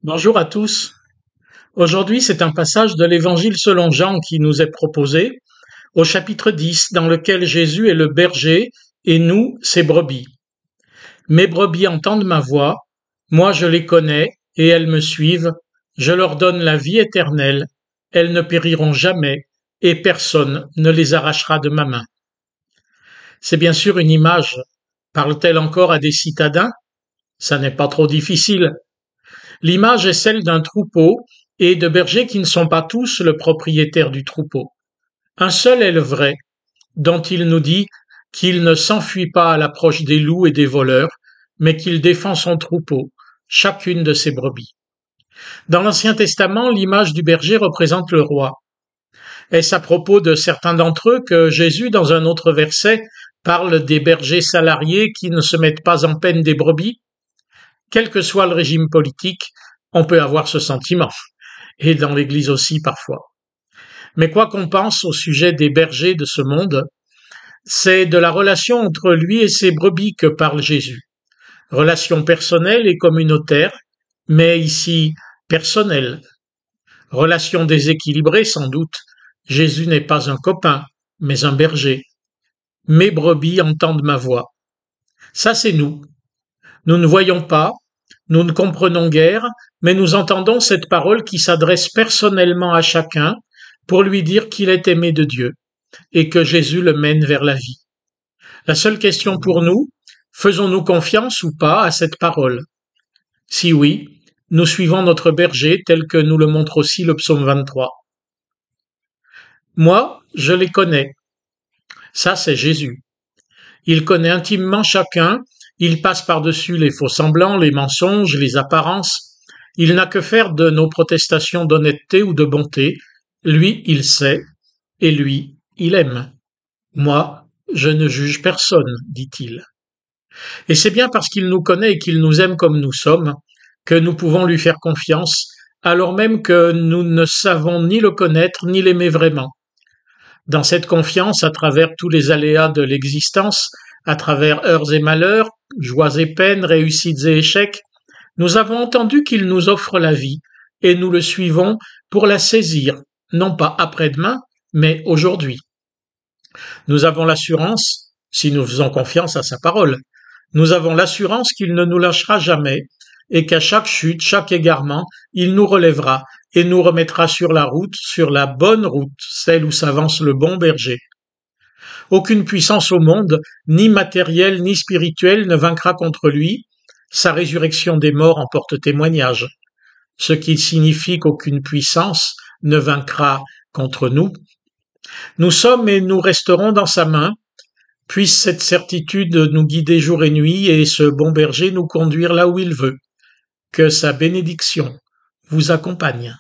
Bonjour à tous. Aujourd'hui, c'est un passage de l'Évangile selon Jean qui nous est proposé, au chapitre 10, dans lequel Jésus est le berger et nous, ses brebis. Mes brebis entendent ma voix, moi je les connais et elles me suivent, je leur donne la vie éternelle, elles ne périront jamais et personne ne les arrachera de ma main. C'est bien sûr une image. Parle-t-elle encore à des citadins? Ça n'est pas trop difficile. L'image est celle d'un troupeau et de bergers qui ne sont pas tous le propriétaire du troupeau. Un seul est le vrai, dont il nous dit qu'il ne s'enfuit pas à l'approche des loups et des voleurs, mais qu'il défend son troupeau, chacune de ses brebis. Dans l'Ancien Testament, l'image du berger représente le roi. Est-ce à propos de certains d'entre eux que Jésus, dans un autre verset, parle des bergers salariés qui ne se mettent pas en peine des brebis? Quel que soit le régime politique, on peut avoir ce sentiment, et dans l'Église aussi parfois. Mais quoi qu'on pense au sujet des bergers de ce monde, c'est de la relation entre lui et ses brebis que parle Jésus. Relation personnelle et communautaire, mais ici personnelle. Relation déséquilibrée sans doute. Jésus n'est pas un copain, mais un berger. Mes brebis entendent ma voix. Ça c'est nous. Nous ne voyons pas, nous ne comprenons guère, mais nous entendons cette parole qui s'adresse personnellement à chacun pour lui dire qu'il est aimé de Dieu et que Jésus le mène vers la vie. La seule question pour nous, faisons-nous confiance ou pas à cette parole? Si oui, nous suivons notre berger tel que nous le montre aussi le psaume 23. Moi, je les connais. Ça, c'est Jésus. Il connaît intimement chacun, il passe par-dessus les faux-semblants, les mensonges, les apparences. Il n'a que faire de nos protestations d'honnêteté ou de bonté. Lui, il sait, et lui, il aime. Moi, je ne juge personne, dit-il. Et c'est bien parce qu'il nous connaît et qu'il nous aime comme nous sommes que nous pouvons lui faire confiance, alors même que nous ne savons ni le connaître ni l'aimer vraiment. Dans cette confiance, à travers tous les aléas de l'existence, à travers heures et malheurs, joies et peines, réussites et échecs, nous avons entendu qu'il nous offre la vie, et nous le suivons pour la saisir, non pas après-demain, mais aujourd'hui. Nous avons l'assurance, si nous faisons confiance à sa parole, nous avons l'assurance qu'il ne nous lâchera jamais, et qu'à chaque chute, chaque égarement, il nous relèvera et nous remettra sur la route, sur la bonne route, celle où s'avance le bon berger. Aucune puissance au monde, ni matérielle ni spirituelle, ne vaincra contre lui. Sa résurrection des morts en porte témoignage, ce qui signifie qu'aucune puissance ne vaincra contre nous. Nous sommes et nous resterons dans sa main. Puisse cette certitude nous guider jour et nuit et ce bon berger nous conduire là où il veut. Que sa bénédiction vous accompagne.